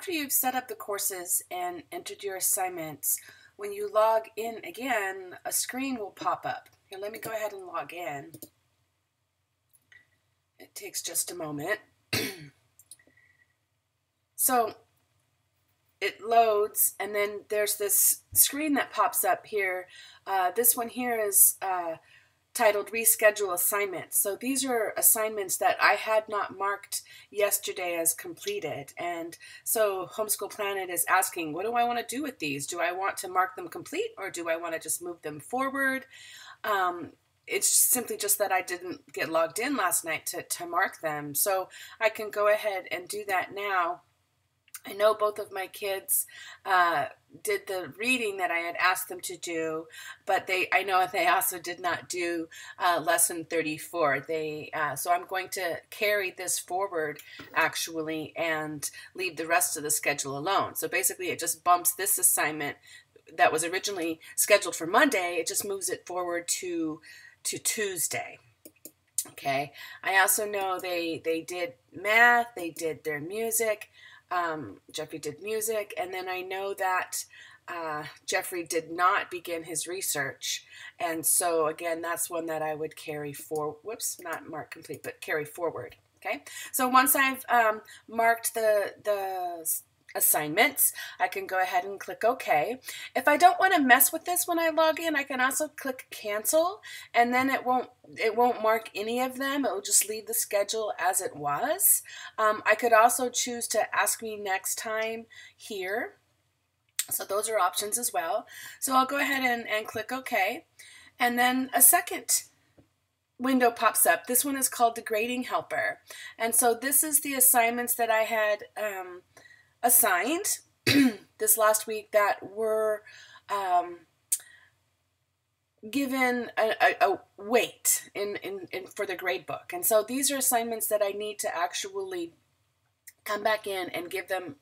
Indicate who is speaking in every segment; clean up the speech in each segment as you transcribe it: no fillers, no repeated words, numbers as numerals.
Speaker 1: after you've set up the courses and entered your assignments, when you log in again, a screen will pop up. Here, let me go ahead and log in. It takes just a moment. So it loads, and then there's this screen that pops up here. This one here is titled Reschedule Assignments. So these are assignments that I had not marked yesterday as completed. And so Homeschool Planet is asking, what do I want to do with these? Do I want to mark them complete, or do I want to just move them forward? It's simply just that I didn't get logged in last night to mark them. So I can go ahead and do that now. I know both of my kids did the reading that I had asked them to do, but I know they also did not do lesson 34. So I'm going to carry this forward actually and leave the rest of the schedule alone. So basically it just bumps this assignment that was originally scheduled for Monday, it just moves it forward to Tuesday. Okay. I also know they did math, they did their music. Jeffrey did music, and then I know that Jeffrey did not begin his research, and so again, that's one that I would carry forward. Whoops, not mark complete, but carry forward. Okay, so once I've marked the assignments, I can go ahead and click OK. If I don't want to mess with this when I log in, I can also click cancel, and then it won't mark any of them. It will just leave the schedule as it was. I could also choose to ask me next time here. So those are options as well. So I'll go ahead and click OK. And then a second window pops up. This one is called the Grading Helper. And so this is the assignments that I had assigned this last week that were given a weight in for the grade book. And so these are assignments that I need to actually come back in and give them,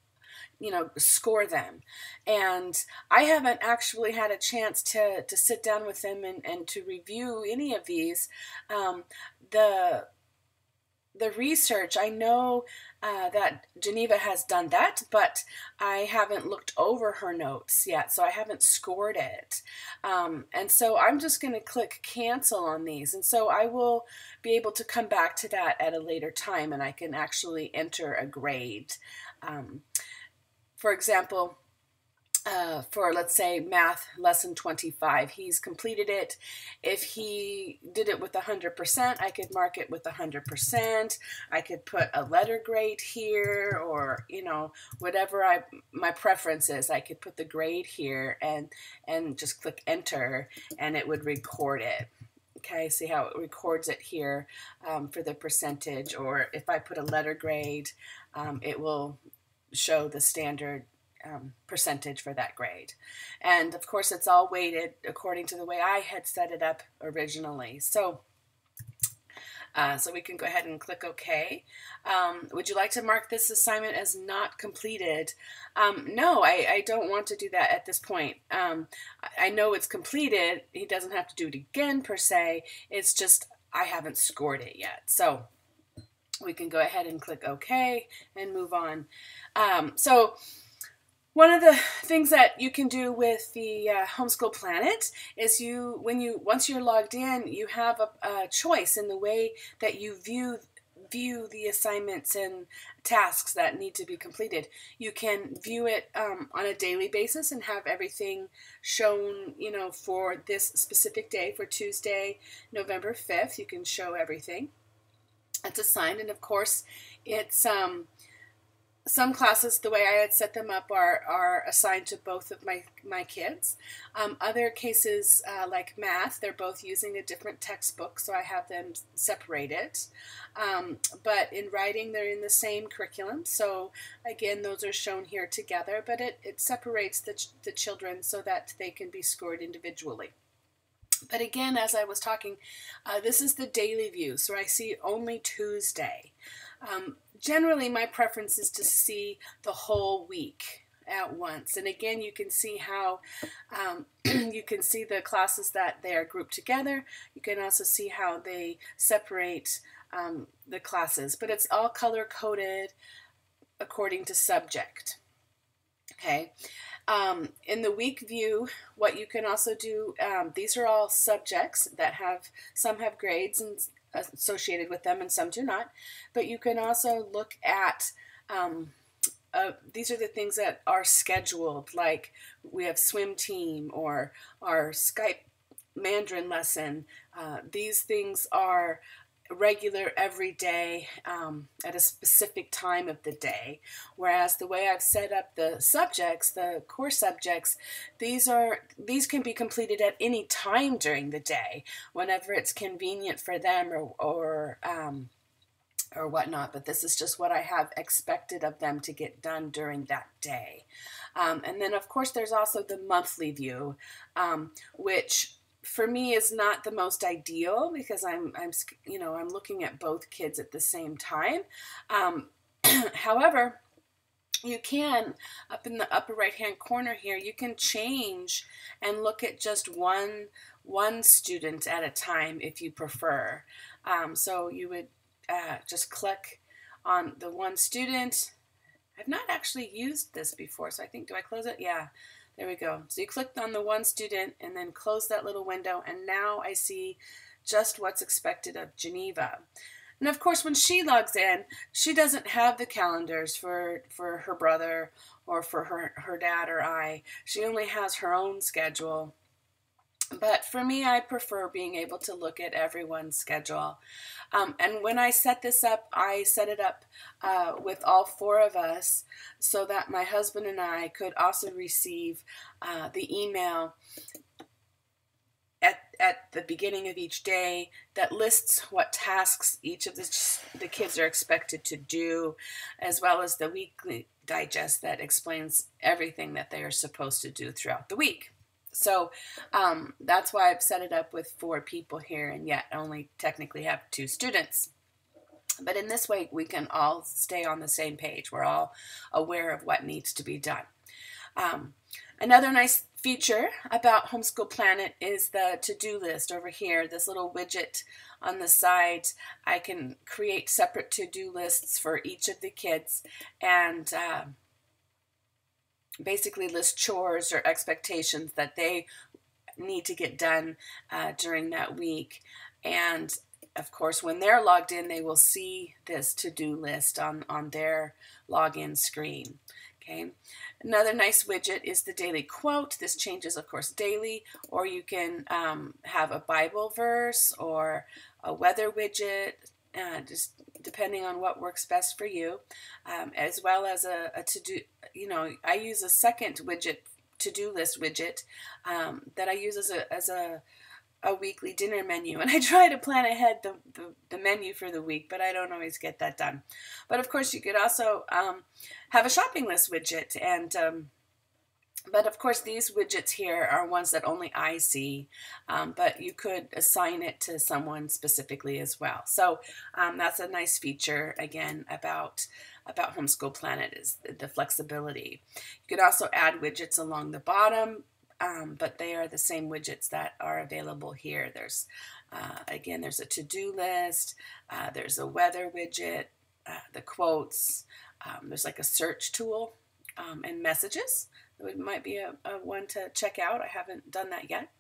Speaker 1: score them. And I haven't actually had a chance to sit down with them and to review any of these. The research, I know that Geneva has done that, but I haven't looked over her notes yet, so I haven't scored it. And so I'm just going to click cancel on these, and so I will be able to come back to that at a later time, and I can actually enter a grade. For example, for, let's say, math lesson 25, he's completed it. If he did it with 100%, I could mark it with 100%. I could put a letter grade here, or whatever my preference is. I could put the grade here and just click enter, and it would record it. Okay, see how it records it here for the percentage. Or if I put a letter grade, it will show the standard percentage for that grade. And of course it's all weighted according to the way I had set it up originally. So we can go ahead and click OK. Would you like to mark this assignment as not completed? No, I don't want to do that at this point. I know it's completed. He doesn't have to do it again per se. It's just I haven't scored it yet. So we can go ahead and click OK and move on. So one of the things that you can do with the Homeschool Planet is once you're logged in, you have a choice in the way that you view the assignments and tasks that need to be completed. You can view it on a daily basis and have everything shown, for this specific day, for Tuesday, November 5th. You can show everything that's assigned, and of course, it's some classes, the way I had set them up, are assigned to both of my kids. Other cases, like math, they're both using a different textbook, so I have them separated. But in writing, they're in the same curriculum. So again, those are shown here together, but it separates the children so that they can be scored individually. But again, as I was talking, this is the daily view, so I see only Tuesday. Generally, my preference is to see the whole week at once. And again, you can see how you can see the classes that they are grouped together. You can also see how they separate the classes. But it's all color-coded according to subject. Okay. In the week view, what you can also do, these are all subjects that some have grades and associated with them and some do not, but you can also look at, these are the things that are scheduled, like we have swim team or our Skype Mandarin lesson. These things are regular every day, at a specific time of the day, whereas the way I've set up the subjects, the core subjects, these can be completed at any time during the day whenever it's convenient for them, or whatnot, but this is just what I have expected of them to get done during that day. And then of course there's also the monthly view, which for me is not the most ideal because I'm looking at both kids at the same time. However, you can, up in the upper right hand corner here, you can change and look at just one student at a time if you prefer. So you would just click on the one student. I've not actually used this before, so I think, do I close it? Yeah. There we go. So you clicked on the one student and then close that little window, and now I see just what's expected of Geneva. And of course, when she logs in, she doesn't have the calendars for her brother or for her dad or I. She only has her own schedule. But for me, I prefer being able to look at everyone's schedule. And when I set this up, I set it up with all four of us so that my husband and I could also receive the email at the beginning of each day that lists what tasks each of the kids are expected to do, as well as the weekly digest that explains everything that they are supposed to do throughout the week. So that's why I've set it up with 4 people here, and yet only technically have 2 students. But in this way, we can all stay on the same page. We're all aware of what needs to be done. Another nice feature about Homeschool Planet is the to-do list over here, this little widget on the side. I can create separate to-do lists for each of the kids and basically list chores or expectations that they need to get done during that week. And of course, when they're logged in, they will see this to-do list on their login screen. Okay. Another nice widget is the daily quote. This changes, of course, daily, or you can have a Bible verse or a weather widget, just depending on what works best for you, as well as a to-do. I use a second widget, to-do list widget, that I use as a weekly dinner menu, and I try to plan ahead the menu for the week, but I don't always get that done. But of course, you could also have a shopping list widget, and but of course, these widgets here are ones that only I see, but you could assign it to someone specifically as well. So that's a nice feature, again, about Homeschool Planet, is the flexibility. You can also add widgets along the bottom, but they are the same widgets that are available here. There's, again, there's a to-do list, there's a weather widget, the quotes, there's like a search tool, and messages. It might be a one to check out. I haven't done that yet.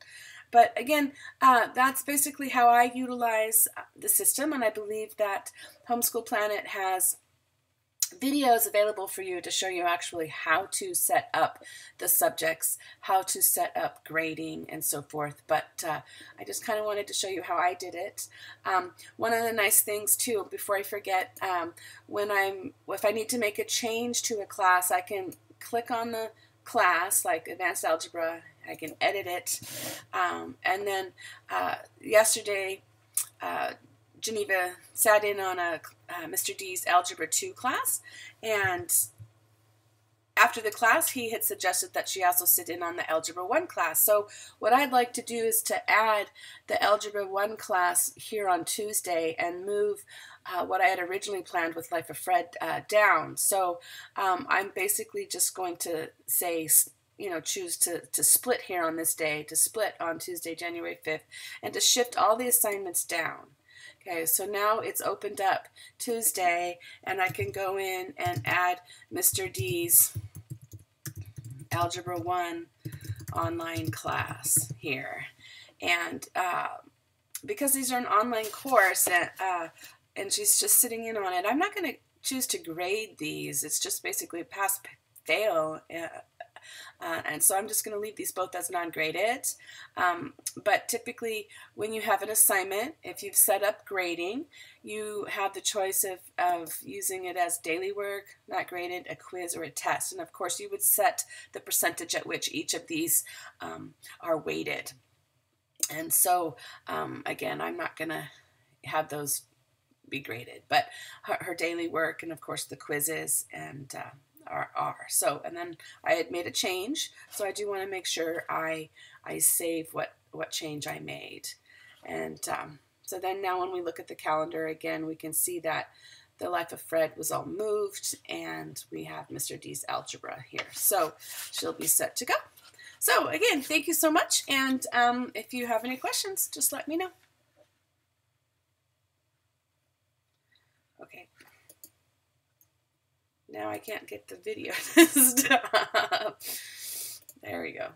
Speaker 1: But again, that's basically how I utilize the system, and I believe that Homeschool Planet has videos available for you to show you actually how to set up the subjects, how to set up grading, and so forth. But I just kind of wanted to show you how I did it. One of the nice things too, before I forget, if I need to make a change to a class, I can click on the class, like Advanced Algebra. I can edit it, and then yesterday Geneva sat in on Mr. D's Algebra 2 class, and after the class, he had suggested that she also sit in on the Algebra 1 class. So what I'd like to do is to add the Algebra 1 class here on Tuesday and move what I had originally planned with Life of Fred down. So I'm basically just going to say, choose to split here on this day, to split on Tuesday, January 5th, and to shift all the assignments down. Okay, so now it's opened up Tuesday, and I can go in and add Mr. D's Algebra 1 online class here. And because these are an online course and she's just sitting in on it, I'm not going to choose to grade these. It's just basically pass, fail. And so I'm just going to leave these both as non-graded. But typically when you have an assignment, if you've set up grading, you have the choice of using it as daily work, not graded, a quiz, or a test. And of course you would set the percentage at which each of these are weighted. And so again, I'm not going to have those be graded, but her daily work and of course the quizzes and are. So, and then I had made a change, so I do want to make sure I save what change I made. And so then now when we look at the calendar again, we can see that the Life of Fred was all moved, and we have Mr. D's algebra here. So she'll be set to go. So again, thank you so much, and if you have any questions, just let me know. Okay. Now I can't get the video to stop. There we go.